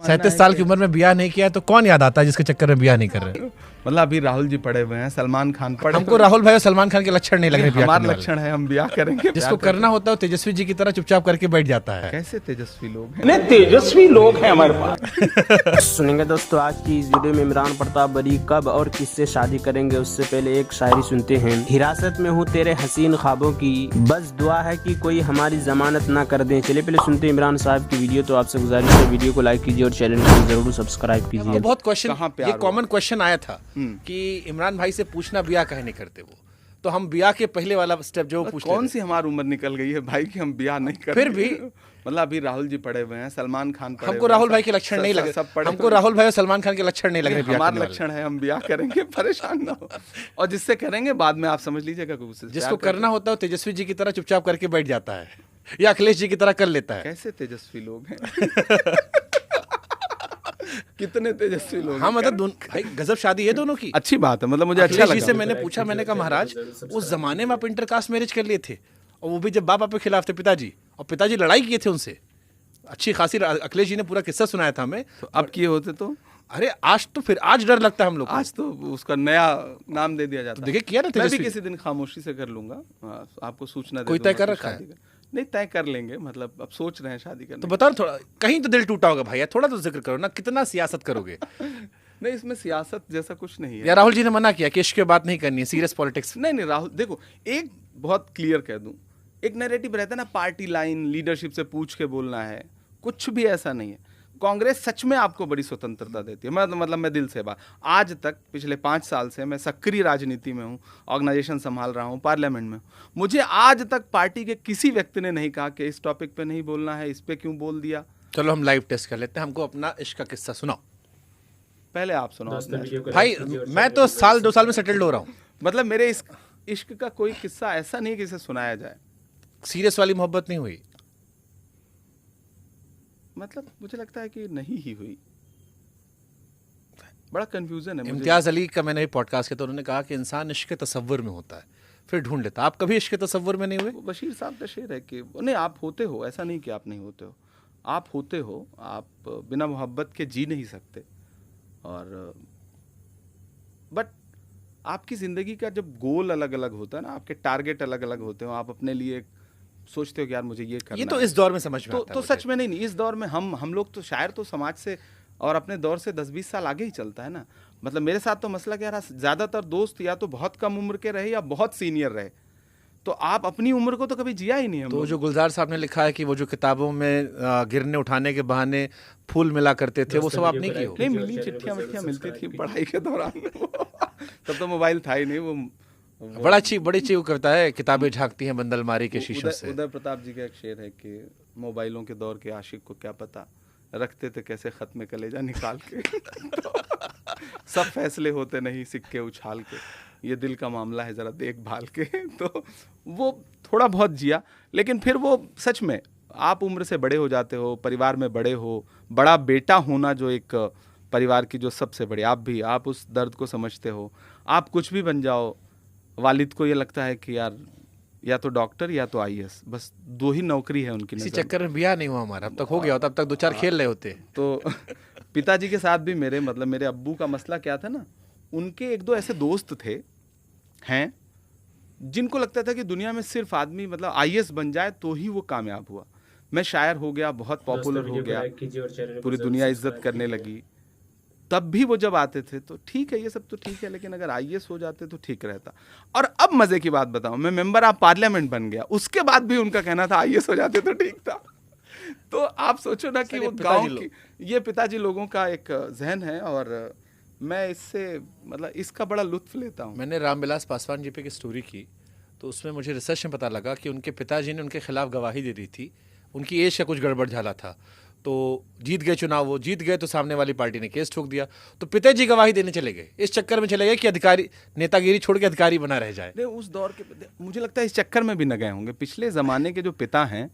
37 साल की उम्र में ब्याह नहीं किया तो कौन याद आता है जिसके चक्कर में ब्याह नहीं कर रहे? मतलब अभी राहुल जी पड़े हुए हैं, सलमान खान पड़े हमको राहुल भाई और सलमान खान के लक्षण नहीं लग रहे। हमारे लक्षण है, हम ब्याह करेंगे। जिसको करना होता है तेजस्वी जी की तरह चुपचाप करके बैठ जाता है। कैसे तेजस्वी लोग हैं? नहीं, तेजस्वी लोग हैं हमारे पास। सुनेंगे दोस्तों, आज की इस वीडियो में इमरान प्रताप बरी कब और किससे शादी करेंगे उससे पहले एक शायरी सुनते हैं। हिरासत में हूँ तेरे हसीन ख्वाबों की, बस दुआ है कि कोई हमारी जमानत ना कर दे। चलिए पहले सुनते हैं इमरान साहब की वीडियो। तो आपसे गुजारिश है वीडियो को लाइक कीजिए और चैनल को जरूर सब्सक्राइब कीजिए। बहुत क्वेश्चन, ये कॉमन क्वेश्चन आया था कि इमरान भाई से पूछना ब्याह काहे नहीं करते वो, तो हम ब्याह के पहले वाला स्टेप जो पूछते कौन सी हमारी उम्र निकल गई है भाई कि हम ब्याह नहीं कर, फिर भी मतलब अभी राहुल जी पड़े हुए हैं, सलमान खान पड़े हमको राहुल भाई के लक्षण नहीं लगे। हमको राहुल भाई और सलमान खान के लक्षण नहीं लग रहे। हमारे लक्षण है, हम ब्याह करेंगे, परेशान ना हो। और जिससे करेंगे बाद में आप समझ लीजिएगा, जिसको करना होता है तेजस्वी जी की तरह चुपचाप करके बैठ जाता है या अखिलेश जी की तरह कर लेता है। कैसे तेजस्वी लोग हैं? कितने तेजस्वी लोग? हाँ, मतलब भाई गजब शादी है दोनों की। अच्छी बात है, मतलब मुझे अच्छा लगा। से मैंने पूछा, मैंने कहा महाराज उस जमाने में आप इंटरकास्ट मैरिज कर लिए थे, और वो भी जब बाप के खिलाफ थे पिताजी, और पिताजी लड़ाई किए थे उनसे अच्छी खासी। अखिलेश जी ने पूरा किस्सा सुनाया था हमें। तो अब किए होते तो अरे आज तो फिर आज डर लगता है हम लोग। आज तो उसका नया नाम दे दिया जाता है। देखिए किया ना, मैं भी किसी दिन खामोशी से कर लूंगा, आपको सूचना कोई तय कर रखा है? नहीं, तय कर लेंगे, मतलब अब सोच रहे हैं शादी करने। तो बताओ थोड़ा, कहीं तो दिल टूटा होगा भाई, थोड़ा तो जिक्र करो ना, कितना सियासत करोगे? नहीं, इसमें सियासत जैसा कुछ नहीं है। या राहुल जी ने मना किया कि इश्क की बात नहीं करनी है, सीरियस पॉलिटिक्स? नहीं, राहुल देखो, एक बहुत क्लियर कह दूं, एक नैरेटिव रहता है ना, पार्टी लाइन, लीडरशिप से पूछ के बोलना है, कुछ भी ऐसा नहीं है। कांग्रेस सच में आपको बड़ी स्वतंत्रता देती है। मतलब मैं दिल से बात, आज तक पिछले 5 साल से मैं सक्रिय राजनीति में हूँ, ऑर्गेनाइजेशन संभाल रहा हूँ, पार्लियामेंट में हूँ। मुझे आज तक पार्टी के किसी व्यक्ति ने नहीं कहा कि इस टॉपिक पे नहीं बोलना है, इस पे क्यों बोल दिया। चलो हम लाइव टेस्ट कर लेते हैं, हमको अपना इश्क का किस्सा सुनाओ। पहले आप सुनाओ भाई। मैं तो साल 2 साल में सेटल्ड हो रहा हूँ। मतलब मेरे इस इश्क का कोई किस्सा ऐसा नहीं है कि इसे सुनाया जाए। सीरियस वाली मोहब्बत नहीं हुई? मतलब मुझे लगता है कि नहीं ही हुई। बड़ा कंफ्यूजन है। इम्तियाज अली का मैंने पॉडकास्ट किया तो उन्होंने कहा कि इंसान इश्क के तसव्वुर में होता है, फिर ढूंढ लेता। आप कभी इश्क के तसव्वुर में नहीं हुए? बशीर साहब का शेर है कि नहीं, आप होते हो, ऐसा नहीं कि आप नहीं होते हो, आप होते हो। आप बिना मोहब्बत के जी नहीं सकते। और बट आपकी ज़िंदगी का जब गोल अलग अलग होता है ना, आपके टारगेट अलग अलग होते हो, आप अपने लिए सोचते हो कि यार मुझे ये करना है। ये तो इस दौर में समझ में आता है। तो सच में नहीं, इस दौर में हम लोग तो शायर तो समाज से और अपने दौर से 10-20 साल आगे ही चलता है ना। मतलब मेरे साथ तो मसला क्या रहा, ज़्यादातर दोस्त या तो बहुत कम उम्र के रहे या बहुत सीनियर रहे। तो आप अपनी उम्र को तो कभी जिया ही नहीं। तो जो गुलजार साहब ने लिखा है कि वो जो किताबों में गिरने उठाने के बहाने फूल मिला करते थे, वो सब आप नहीं किए? नहीं, मिली, चिट्ठियाँ मिलती थी पढ़ाई के दौरान। तब तो मोबाइल था ही नहीं। वो बड़ी अच्छी वो कविता है, किताबें झांकती हैं बंदलमारी के शीशों से। उदय प्रताप जी का एक शेर है कि मोबाइलों के दौर के आशिक को क्या पता, रखते थे कैसे खत में कलेजा निकाल के। तो सब फैसले होते नहीं सिक्के उछाल के, ये दिल का मामला है जरा देखभाल के। तो वो थोड़ा बहुत जिया, लेकिन फिर वो सच में आप उम्र से बड़े हो जाते हो, परिवार में बड़े हो, बड़ा बेटा होना जो एक परिवार की जो सबसे बड़ी, आप उस दर्द को समझते हो। आप कुछ भी बन जाओ, वालिद को ये लगता है कि यार या तो डॉक्टर या तो IAS, बस 2 ही नौकरी है उनकी। इसी चक्कर में ब्याह नहीं हुआ हमारा। अब तक हो गया होता, अब तक 2-4 खेल रहे होते। तो पिताजी के साथ भी मेरे अब्बू का मसला क्या था ना, उनके 1-2 ऐसे दोस्त थे हैं जिनको लगता था कि दुनिया में सिर्फ आदमी मतलब IAS बन जाए तो ही वो कामयाब हुआ। मैं शायर हो गया, बहुत पॉपुलर हो गया, पूरी दुनिया इज्जत करने लगी। तब भी वो जब आते थे तो ठीक है, ये सब तो ठीक है, लेकिन अगर IAS हो जाते तो ठीक रहता। और अब मजे की बात बताऊं, मैं मेंबर ऑफ पार्लियामेंट बन गया, उसके बाद भी उनका कहना था IAS हो जाते तो ठीक था। तो आप सोचो ना कि वो गांव की, ये पिताजी लोगों का एक जहन है, और मैं इससे मतलब इसका बड़ा लुत्फ लेता हूँ। मैंने रामविलास पासवान जी पे की स्टोरी की, तो उसमें मुझे रिसर्च में पता लगा कि उनके पिताजी ने उनके खिलाफ गवाही दे दी थी। उनकी एज का कुछ गड़बड़ झाला था, तो जीत गए चुनाव, वो जीत गए तो सामने वाली पार्टी ने केस ठोक दिया, तो पिताजी गवाही देने चले गए। इस चक्कर में चले गए कि अधिकारी नेतागिरी छोड़ के अधिकारी बना रह जाए। उस दौर के मुझे लगता है इस चक्कर में भी न गए होंगे। पिछले ज़माने के जो पिता हैं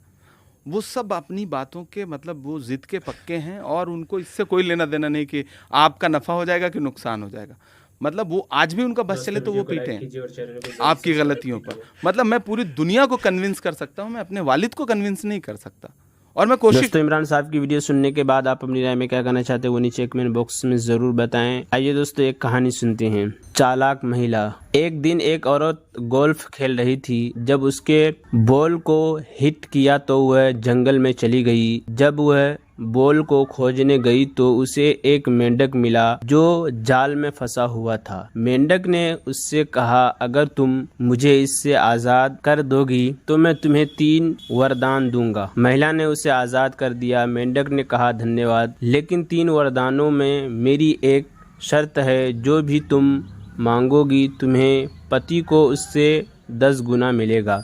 वो सब अपनी बातों के मतलब वो जिद के पक्के हैं, और उनको इससे कोई लेना देना नहीं कि आपका नफ़ा हो जाएगा कि नुकसान हो जाएगा। मतलब वो आज भी उनका बस चले तो वो पीटे हैं आपकी गलतियों पर। मतलब मैं पूरी दुनिया को कन्विंस कर सकता हूँ, मैं अपने वालिद को कन्विंस नहीं कर सकता। और मैं कोशिश दोस्तों इमरान साहब की वीडियो सुनने के बाद आप अपनी राय में क्या कहना चाहते हैं वो नीचे कमेंट बॉक्स में जरूर बताएं। आइए दोस्तों एक कहानी सुनते हैं। चालाक महिला। एक दिन एक औरत गोल्फ खेल रही थी। जब उसके बॉल को हिट किया तो वह जंगल में चली गई। जब वह बॉल को खोजने गई तो उसे एक मेंढक मिला जो जाल में फंसा हुआ था। मेंढक ने उससे कहा, अगर तुम मुझे इससे आजाद कर दोगी तो मैं तुम्हें 3 वरदान दूंगा। महिला ने उसे आजाद कर दिया। मेंढक ने कहा, धन्यवाद, लेकिन 3 वरदानों में मेरी एक शर्त है, जो भी तुम मांगोगी तुम्हें पति को उससे 10 गुना मिलेगा।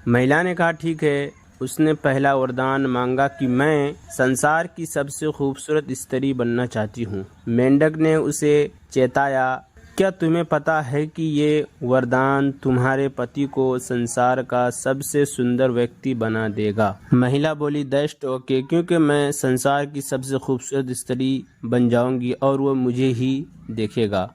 महिला ने कहा, ठीक है। उसने पहला वरदान मांगा कि मैं संसार की सबसे खूबसूरत स्त्री बनना चाहती हूँ। मेंढक ने उसे चेताया, क्या तुम्हें पता है कि ये वरदान तुम्हारे पति को संसार का सबसे सुंदर व्यक्ति बना देगा। महिला बोली, दैट्स ओके, क्योंकि मैं संसार की सबसे खूबसूरत स्त्री बन जाऊंगी और वो मुझे ही देखेगा।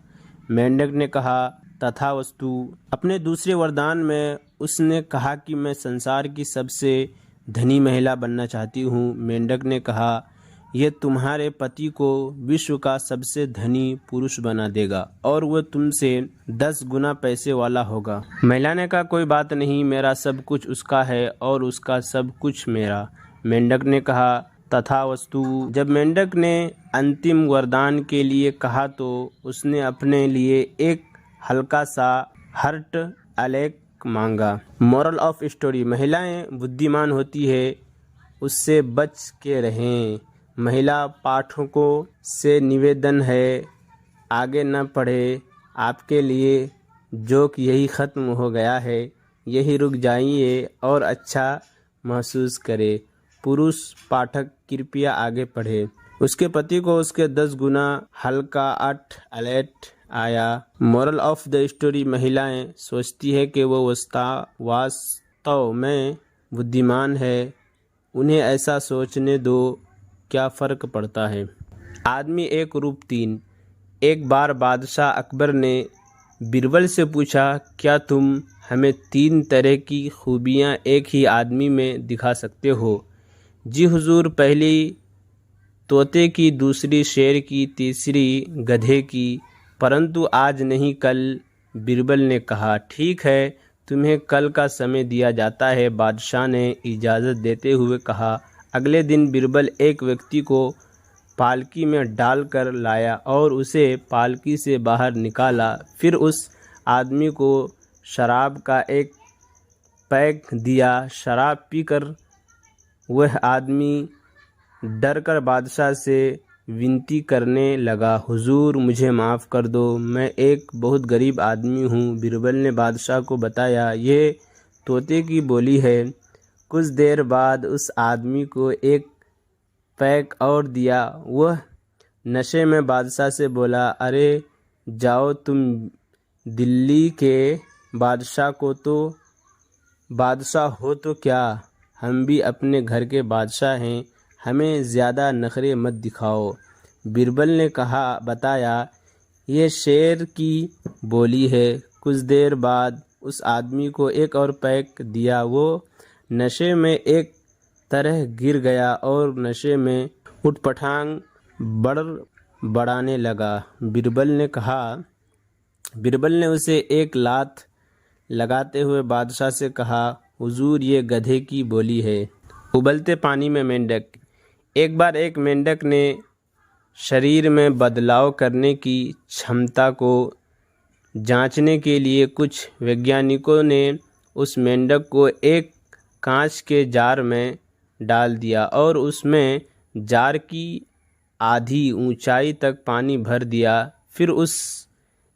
मेंढक ने कहा, तथास्तु। अपने दूसरे वरदान में उसने कहा कि मैं संसार की सबसे धनी महिला बनना चाहती हूँ। मेंढक ने कहा, यह तुम्हारे पति को विश्व का सबसे धनी पुरुष बना देगा और वह तुमसे 10 गुना पैसे वाला होगा। महिला ने कहा, कोई बात नहीं, मेरा सब कुछ उसका है और उसका सब कुछ मेरा। मेंढक ने कहा, तथास्तु। जब मेंढक ने अंतिम वरदान के लिए कहा तो उसने अपने लिए एक हल्का सा हर्ट अलेक मांगा। Moral of story. महिलाएं बुद्धिमान होती है, उससे बच के रहें। महिला पाठकों से निवेदन है, आगे न पढ़े। आपके लिए जोक यही ख़त्म हो गया है, यही रुक जाइए और अच्छा महसूस करे। पुरुष पाठक कृपया आगे पढ़े। उसके पति को उसके 10 गुना हल्का अलर्ट आया। Moral of the story. महिलाएं सोचती है कि वो वास्तव में बुद्धिमान है, उन्हें ऐसा सोचने दो, क्या फ़र्क पड़ता है। आदमी एक रूप 3। एक बार बादशाह अकबर ने बीरबल से पूछा, क्या तुम हमें 3 तरह की खूबियाँ एक ही आदमी में दिखा सकते हो। जी हुजूर, पहली तोते की, दूसरी शेर की, तीसरी गधे की, परंतु आज नहीं कल। बीरबल ने कहा, ठीक है, तुम्हें कल का समय दिया जाता है। बादशाह ने इजाज़त देते हुए कहा। अगले दिन बीरबल एक व्यक्ति को पालकी में डालकर लाया और उसे पालकी से बाहर निकाला। फिर उस आदमी को शराब का एक पैक दिया। शराब पीकर वह आदमी डरकर बादशाह से विनती करने लगा, हुजूर मुझे माफ़ कर दो, मैं एक बहुत गरीब आदमी हूँ। बीरबल ने बादशाह को बताया, ये तोते की बोली है। कुछ देर बाद उस आदमी को एक पैक और दिया। वह नशे में बादशाह से बोला, अरे जाओ, तुम दिल्ली के बादशाह हो तो क्या, हम भी अपने घर के बादशाह हैं, हमें ज़्यादा नखरे मत दिखाओ। बीरबल ने बताया, ये शेर की बोली है। कुछ देर बाद उस आदमी को एक और पैक दिया। वो नशे में एक तरह गिर गया और नशे में उठपटांग बड़बड़ाने लगा। बीरबल ने उसे एक लात लगाते हुए बादशाह से कहा, हुजूर ये गधे की बोली है। उबलते पानी में मेंढक। एक बार एक मेंढक ने शरीर में बदलाव करने की क्षमता को जांचने के लिए कुछ वैज्ञानिकों ने उस मेंढक को एक कांच के जार में डाल दिया और उसमें जार की आधी ऊंचाई तक पानी भर दिया। फिर उस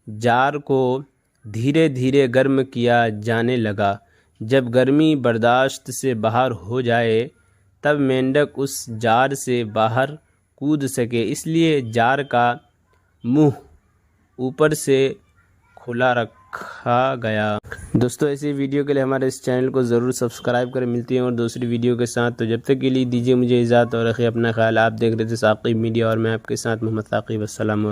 जार को धीरे धीरे गर्म किया जाने लगा। जब गर्मी बर्दाश्त से बाहर हो जाए तब मेंढक उस जार से बाहर कूद सके, इसलिए जार का मुंह ऊपर से खुला रखा गया। दोस्तों ऐसी वीडियो के लिए हमारे इस चैनल को ज़रूर सब्सक्राइब करें। मिलती हैं और दूसरी वीडियो के साथ, तो जब तक के लिए दीजिए मुझे इजाज़त और रखिए अपना ख्याल। आप देख रहे थे साकिब मीडिया और मैं आपके साथ मोहम्मद साकिब। अस्सलाम।